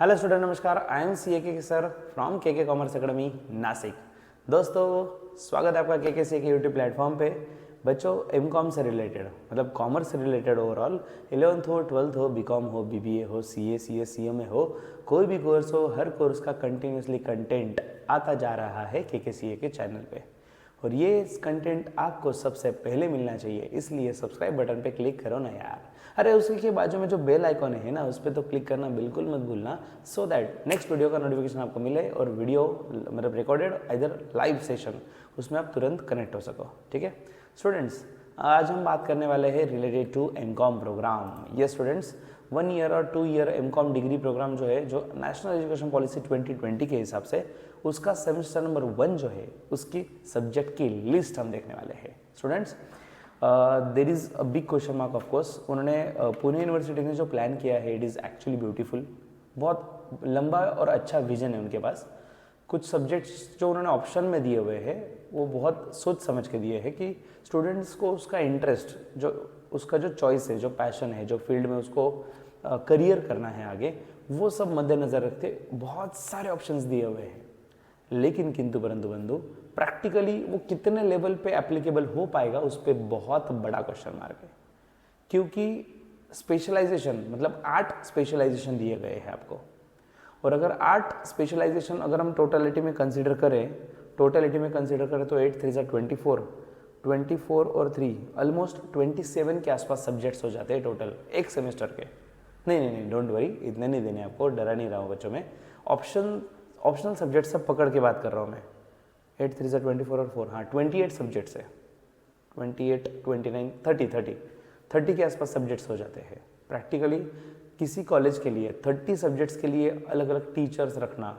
Hello student, नमस्कार। I M C ए के sir from के कॉमर्स एकेडमी नासिक। दोस्तों, स्वागत है आपका के सी ए के यूट्यूब प्लेटफॉर्म पे। बच्चों, एम कॉम से रिलेटेड मतलब कॉमर्स से रिलेटेड ओवरऑल 11th हो, 12th हो, बी कॉम हो, BBA हो, CA, CS, CMA हो, कोई भी कोर्स हो, हर कोर्स का कंटिन्यूसली कंटेंट आता जा रहा है के सी ए के चैनल पे। और ये कंटेंट आपको सबसे पहले मिलना चाहिए, इसलिए सब्सक्राइब बटन पे क्लिक करो ना यार। अरे उसी के बाजू में जो बेल आइकॉन है ना, उस पर तो क्लिक करना बिल्कुल मत भूलना, सो दैट नेक्स्ट वीडियो का नोटिफिकेशन आपको मिले और वीडियो मतलब रिकॉर्डेड इधर लाइव सेशन उसमें आप तुरंत कनेक्ट हो सको। ठीक है स्टूडेंट्स, आज हम बात करने वाले हैं रिलेटेड टू एमकॉम प्रोग्राम। ये स्टूडेंट्स 1 ईयर और 2 ईयर एमकॉम डिग्री प्रोग्राम जो है, जो नेशनल एजुकेशन पॉलिसी 2020 के हिसाब से उसका सेमेस्टर नंबर 1 जो है, उसकी सब्जेक्ट की लिस्ट हम देखने वाले हैं। Students, there is a big question mark of course. उन्होंने पुणे यूनिवर्सिटी ने जो प्लान किया है, इट इज़ एक्चुअली ब्यूटीफुल। बहुत लंबा और अच्छा विजन है उनके पास। कुछ सब्जेक्ट्स जो उन्होंने ऑप्शन में दिए हुए हैं, वो बहुत सोच समझ के दिए हैं कि स्टूडेंट्स को उसका इंटरेस्ट, जो उसका जो चॉइस है, जो पैशन है, जो फील्ड में उसको करियर करना है आगे, वो सब मद्देनज़र रखते बहुत सारे ऑप्शंस दिए हुए हैं। लेकिन किंतु परंतु बंधु, प्रैक्टिकली वो कितने लेवल पे एप्लीकेबल हो पाएगा, उस पर बहुत बड़ा क्वेश्चन मार्क है। क्योंकि स्पेशलाइजेशन मतलब 8 स्पेशलाइजेशन दिए गए हैं आपको, और अगर 8 स्पेशलाइजेशन अगर हम टोटलिटी में कंसीडर करें तो 8 3 24 और 3 ऑलमोस्ट 27 के आसपास सब्जेक्ट्स हो जाते हैं टोटल एक सेमेस्टर के। नहीं, डोंट वरी, इतने नहीं देने आपको, डरा नहीं रहा हूँ बच्चों में। ऑप्शनल सब्जेक्ट सब पकड़ के बात कर रहा हूँ मैं। 8 3 24 और 4, हाँ 28 सब्जेक्ट्स है। 28 29 30 के आसपास सब्जेक्ट्स हो जाते हैं। प्रैक्टिकली किसी कॉलेज के लिए 30 सब्जेक्ट्स के लिए अलग अलग टीचर्स रखना,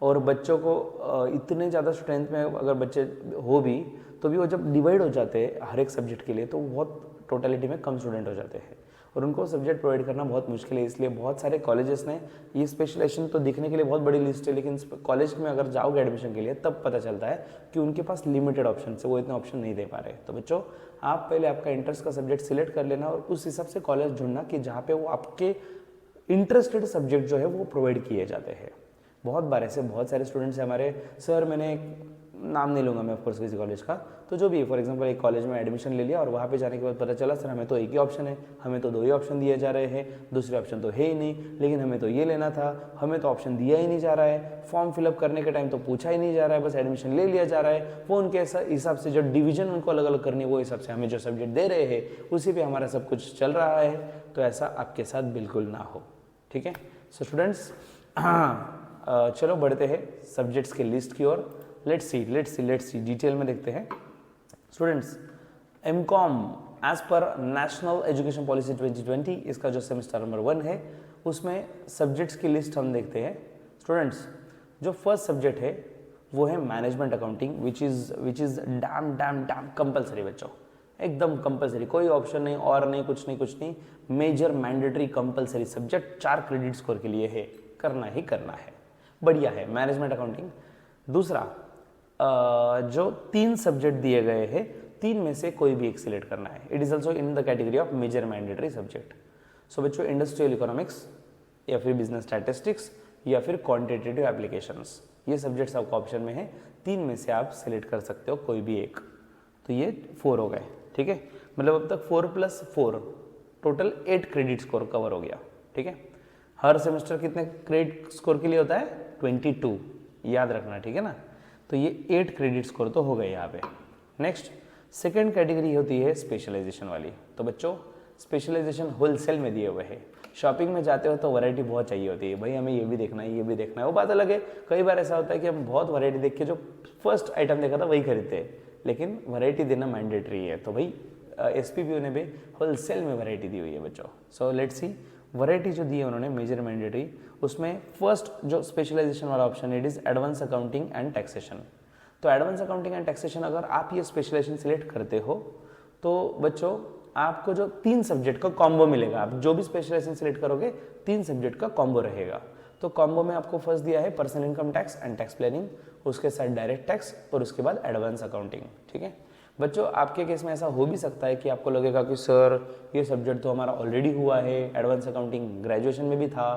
और बच्चों को इतने ज़्यादा स्ट्रेंथ में अगर बच्चे हो भी, तो भी वो जब डिवाइड हो जाते हैं हर एक सब्जेक्ट के लिए, तो बहुत टोटलिटी में कम स्टूडेंट हो जाते हैं और उनको सब्जेक्ट प्रोवाइड करना बहुत मुश्किल है। इसलिए बहुत सारे कॉलेजेस ने ये स्पेशलाइजेशन तो दिखने के लिए बहुत बड़ी लिस्ट है, लेकिन कॉलेज में अगर जाओगे एडमिशन के लिए तब पता चलता है कि उनके पास लिमिटेड ऑप्शन है, वो इतने ऑप्शन नहीं दे पा रहे। तो बच्चों, आप पहले आपका इंटरेस्ट का सब्जेक्ट सिलेक्ट कर लेना और उस हिसाब से कॉलेज ढूंढना कि जहाँ पे वो आपके इंटरेस्टेड सब्जेक्ट जो है वो प्रोवाइड किए जाते हैं। बहुत बार ऐसे बहुत सारे स्टूडेंट्स हैं हमारे, सर मैंने नाम नहीं लूँगा मैं ऑफकोर्स किसी कॉलेज का, तो जो भी फॉर एग्जांपल एक कॉलेज में एडमिशन ले लिया और वहाँ पे जाने के बाद पता चला सर हमें तो एक ही ऑप्शन है, हमें तो 2 ही ऑप्शन दिए जा रहे हैं, दूसरे ऑप्शन तो है ही नहीं, लेकिन हमें तो ये लेना था, हमें तो ऑप्शन दिया ही नहीं जा रहा है, फॉर्म फिलअप करने के टाइम तो पूछा ही नहीं जा रहा है, बस एडमिशन ले लिया जा रहा है। वो उनके हिसाब से जो डिवीजन उनको अलग अलग करनी है, वो हिसाब से हमें जो सब्जेक्ट दे रहे हैं उसी पर हमारा सब कुछ चल रहा है। तो ऐसा आपके साथ बिल्कुल ना हो, ठीक है। सो स्टूडेंट्स, चलो बढ़ते हैं सब्जेक्ट्स के लिस्ट की ओर। लेट्स सी डिटेल में देखते हैं। Students, MCom as per national education policy 2020, इसका जो सेमेस्टर नंबर 1 है, उसमें सब्जेक्ट्स की लिस्ट हम देखते हैं। स्टूडेंट्स, जो फर्स्ट सब्जेक्ट है वो है management accounting, which is dam compulsory बच्चों, एकदम कंपलसरी, कोई ऑप्शन नहीं और नहीं, कुछ नहीं, major mandatory compulsory subject 4 credit score के लिए है, करना ही करना है। बढ़िया है मैनेजमेंट अकाउंटिंग। दूसरा, जो 3 सब्जेक्ट दिए गए हैं, 3 में से कोई भी एक सिलेक्ट करना है। It is also in the category of major mandatory subject. So बच्चों, इंडस्ट्रियल इकोनॉमिक्स या फिर बिजनेस स्टैटिस्टिक्स या फिर क्वांटिटेटिव एप्लीकेशंस, ये सब्जेक्ट्स आपको ऑप्शन में है। 3 में से आप सिलेक्ट कर सकते हो कोई भी एक। तो ये 4 हो गए, ठीक है। मतलब अब तक 4 + 4 टोटल 8 क्रेडिट स्कोर कवर हो गया, ठीक है। हर सेमेस्टर कितने क्रेडिट स्कोर के लिए होता है? 22, याद रखना, ठीक है ना। तो ये 8 क्रेडिट स्कोर तो हो गए यहाँ पे। नेक्स्ट, सेकेंड कैटेगरी होती है स्पेशलाइजेशन वाली। तो बच्चों, स्पेशलाइजेशन होलसेल में दिए हुए हैं। शॉपिंग में जाते हो तो वैरायटी बहुत चाहिए होती है, भाई हमें ये भी देखना है, ये भी देखना है, वो बात अलग है। कई बार ऐसा होता है कि हम बहुत वैरायटी देख के जो फर्स्ट आइटम देखा था वही खरीदते हैं, लेकिन वैरायटी देना मैंडेटरी है। तो भाई SPPO ने भी होलसेल में वैरायटी दी हुई है बच्चों। सो लेट्स सी, वैरायटी जो दी है उन्होंने मेजर मैंडेटरी, उसमें फर्स्ट जो स्पेशलाइजेशन वाला ऑप्शन है, it is advance accounting and taxation. तो एडवांस अकाउंटिंग एंड टैक्सेशन अगर आप ये स्पेशलाइजेशन सिलेक्ट करते हो तो बच्चों आपको जो 3 सब्जेक्ट का कॉम्बो मिलेगा। आप जो भी स्पेशलाइजेशन सिलेक्ट करोगे 3 सब्जेक्ट का कॉम्बो रहेगा। तो कॉम्बो में आपको फर्स्ट दिया है personal income tax and tax planning, उसके साथ डायरेक्ट टैक्स और उसके बाद एडवांस अकाउंटिंग, ठीक है। बच्चों आपके केस में ऐसा हो भी सकता है कि आपको लगेगा कि सर ये सब्जेक्ट तो हमारा ऑलरेडी हुआ है, एडवांस अकाउंटिंग ग्रेजुएशन में भी था,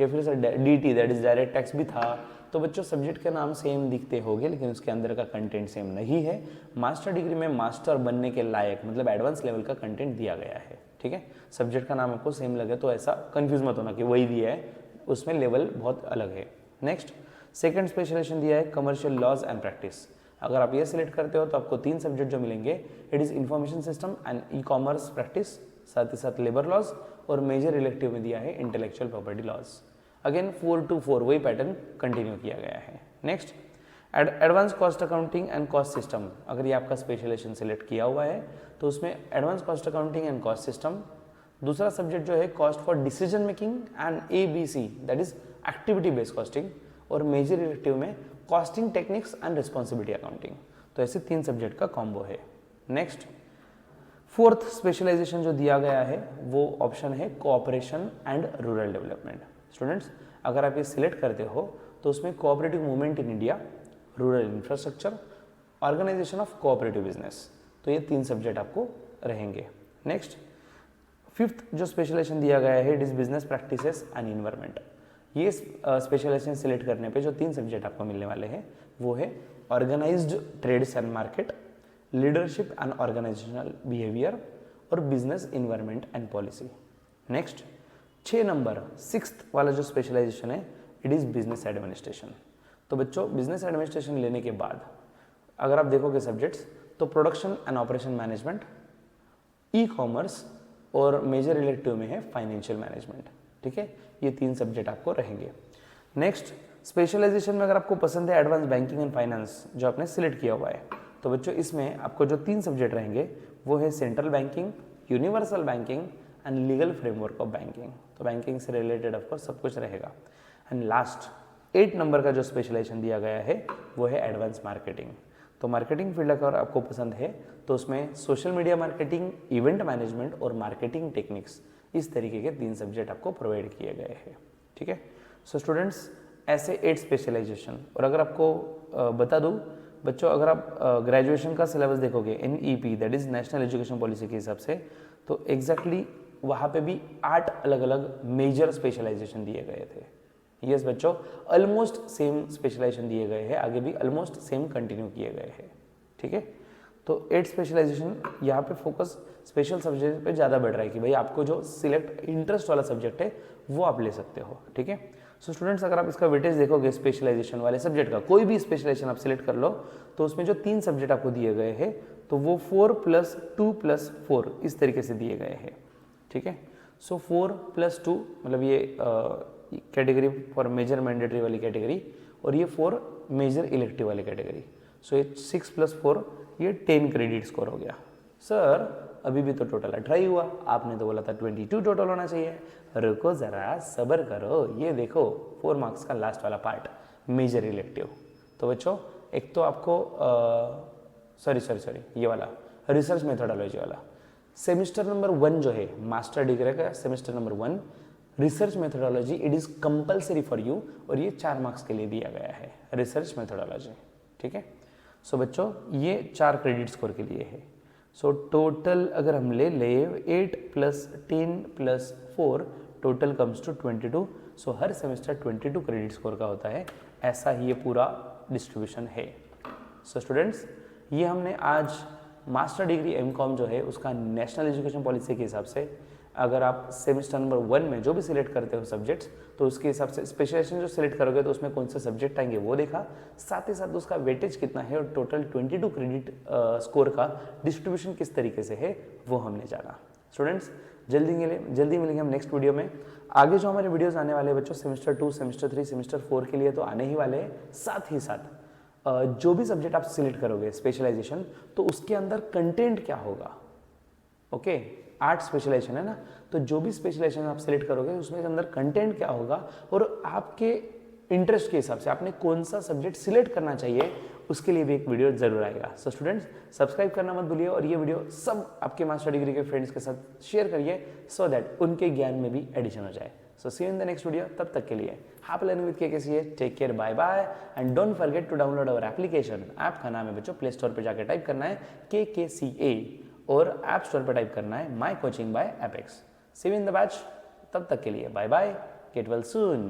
या फिर sir DT that is direct tax भी था। तो बच्चों सब्जेक्ट के नाम सेम दिखते होंगे लेकिन उसके अंदर का कंटेंट सेम नहीं है। मास्टर डिग्री में मास्टर बनने के लायक मतलब एडवांस लेवल का कंटेंट दिया गया है, ठीक है। सब्जेक्ट का नाम आपको सेम लगे तो ऐसा कंफ्यूज मत होना कि वही दिया है, उसमें लेवल बहुत अलग है। नेक्स्ट सेकंड स्पेशलाइजेशन दिया है कमर्शियल लॉज एंड प्रैक्टिस। अगर आप ये सिलेक्ट करते हो तो आपको 3 सब्जेक्ट जो मिलेंगे, it is information system and e-commerce practice, साथ ही साथ लेबर लॉज, और मेजर इलेक्टिव में दिया है intellectual property laws. Again 4 to 4 वही पैटर्न कंटिन्यू किया गया है। Next advance cost accounting and cost system. अगर ये आपका स्पेशलाइजेशन सिलेक्ट किया हुआ है तो उसमें advance cost accounting and cost system, दूसरा सब्जेक्ट जो है cost for decision making and ABC that is activity based costing, और मेजर इलेक्टिव में costing techniques and responsibility accounting. तो ऐसे 3 सब्जेक्ट का कॉम्बो है। नेक्स्ट फोर्थ स्पेशलाइजेशन जो दिया गया है वो ऑप्शन है cooperation and rural development. Students अगर आप ये सिलेक्ट करते हो तो उसमें cooperative movement in India, rural infrastructure, organisation of cooperative business, तो ये 3 सब्जेक्ट आपको रहेंगे। नेक्स्ट फिफ्थ जो स्पेशलाइजेशन दिया गया है it is business practices and environment. ये स्पेशलाइजेशन सिलेक्ट करने पे जो 3 सब्जेक्ट आपको मिलने वाले हैं वो है organised trades and market, leadership and organisational behaviour, और business environment and policy. Next 6 number 6th वाला जो स्पेशलाइजेशन है इट इज़ बिजनेस एडमिनिस्ट्रेशन। तो बच्चों बिजनेस एडमिनिस्ट्रेशन लेने के बाद अगर आप देखोगे सब्जेक्ट्स तो production and operation management, e-commerce, और मेजर इलेक्टिव में है फाइनेंशियल मैनेजमेंट, ठीक है। ये 3 सब्जेक्ट आपको रहेंगे। नेक्स्ट स्पेशलाइजेशन में अगर आपको पसंद है एडवांस बैंकिंग एंड फाइनेंस जो आपने सिलेक्ट किया हुआ है तो बच्चों इसमें आपको जो 3 सब्जेक्ट रहेंगे वो है central banking, universal banking and legal framework of banking. तो बैंकिंग से रिलेटेड ऑफकोर्स सब कुछ रहेगा। एंड लास्ट 8 नंबर का जो स्पेशलाइजेशन दिया गया है वो है एडवांस मार्केटिंग। तो मार्केटिंग फील्ड अगर आपको पसंद है तो उसमें social media marketing, event management और मार्केटिंग टेक्निक्स, इस तरीके के 3 सब्जेक्ट आपको प्रोवाइड किए गए हैं, ठीक है। सो स्टूडेंट्स ऐसे 8 स्पेशलाइजेशन। और अगर आपको बता दूं बच्चों, अगर आप ग्रेजुएशन का सिलेबस देखोगे NEP that is national education policy के हिसाब से तो एग्जैक्टली वहाँ पे भी 8 अलग अलग मेजर स्पेशलाइजेशन दिए गए थे। यस बच्चों ऑलमोस्ट सेम स्पेशलाइजेशन दिए गए हैं, आगे भी ऑलमोस्ट सेम कंटिन्यू किए गए हैं, ठीक है। तो 8 स्पेशलाइजेशन यहाँ पे फोकस स्पेशल सब्जेक्ट पे ज़्यादा बढ़ रहा है कि भाई आपको जो सिलेक्ट इंटरेस्ट वाला सब्जेक्ट है वो आप ले सकते हो, ठीक है। सो स्टूडेंट्स अगर आप इसका वेटेज देखोगे स्पेशलाइजेशन वाले सब्जेक्ट का, कोई भी स्पेशलाइजेशन आप सिलेक्ट कर लो तो उसमें जो 3 सब्जेक्ट आपको दिए गए हैं तो वो 4+2+4 इस तरीके से दिए गए हैं, ठीक है। सो 4+2 मतलब ये कैटेगरी फॉर मेजर मैंडेटरी वाली कैटेगरी, और ये 4 मेजर इलेक्टिव वाली कैटेगरी। सो ये 6+4 ये 10 क्रेडिट स्कोर हो गया। सर अभी भी तो टोटल 18 ही हुआ, आपने तो बोला था 22 टोटल होना चाहिए। रुको ज़रा सब्र करो, ये देखो 4 मार्क्स का लास्ट वाला पार्ट मेजर इलेक्टिव। तो बच्चों एक तो आपको सॉरी ये वाला रिसर्च मेथोडोलॉजी वाला सेमिस्टर नंबर 1 जो है मास्टर डिग्री का semester number 1 research methodology it is compulsory for you, और ये 4 मार्क्स के लिए दिया गया है रिसर्च मेथोडोलॉजी, ठीक है। सो बच्चों ये 4 क्रेडिट स्कोर के लिए है। सो टोटल अगर हम ले 8 + 10 + 4 टोटल कम्स टू 22। सो हर सेमेस्टर 22 क्रेडिट स्कोर का होता है, ऐसा ही ये पूरा डिस्ट्रीब्यूशन है। सो स्टूडेंट्स ये हमने आज मास्टर डिग्री MCOM जो है उसका नेशनल एजुकेशन पॉलिसी के हिसाब से अगर आप सेमेस्टर नंबर 1 में जो भी सिलेक्ट करते हो सब्जेक्ट्स तो उसके हिसाब से स्पेशलाइजेशन जो सिलेक्ट करोगे तो उसमें कौन से सब्जेक्ट आएंगे वो देखा, साथ ही साथ उसका वेटेज कितना है और टोटल 22 क्रेडिट स्कोर का डिस्ट्रीब्यूशन किस तरीके से है वो हमने जाना। स्टूडेंट्स जल्दी मिलेंगे हम नेक्स्ट वीडियो में। आगे जो हमारे वीडियोज़ आने वाले हैं बच्चों सेमेस्टर 2, सेमेस्टर 3, सेमेस्टर 4 के लिए तो आने ही वाले हैं, साथ ही साथ जो भी सब्जेक्ट आप सिलेक्ट करोगे स्पेशलाइजेशन तो उसके अंदर कंटेंट क्या होगा, ओके 8 स्पेशलाइजेशन है ना, तो जो भी स्पेशलाइजेशन आप सिलेक्ट करोगे उसमें अंदर कंटेंट क्या होगा और आपके इंटरेस्ट के हिसाब से आपने कौन सा सब्जेक्ट सिलेक्ट करना चाहिए उसके लिए भी एक वीडियो जरूर आएगा। सो स्टूडेंट्स सब्सक्राइब करना मत भूलिए और ये वीडियो सब आपके मास्टर डिग्री के फ्रेंड्स के साथ शेयर करिए सो दैट उनके ज्ञान में भी एडिशन हो जाए। So see you in the next video, तब तक के लिए happy learning with KKCA, take care, bye bye and don't forget to download our application. App का नाम है बच्चों, प्ले स्टोर पर जाकर टाइप करना है KKCA और ऐप स्टोर पर टाइप करना है my coaching by Apex. See you in the batch, तब तक के लिए बाय बाय, गेट वेल सून।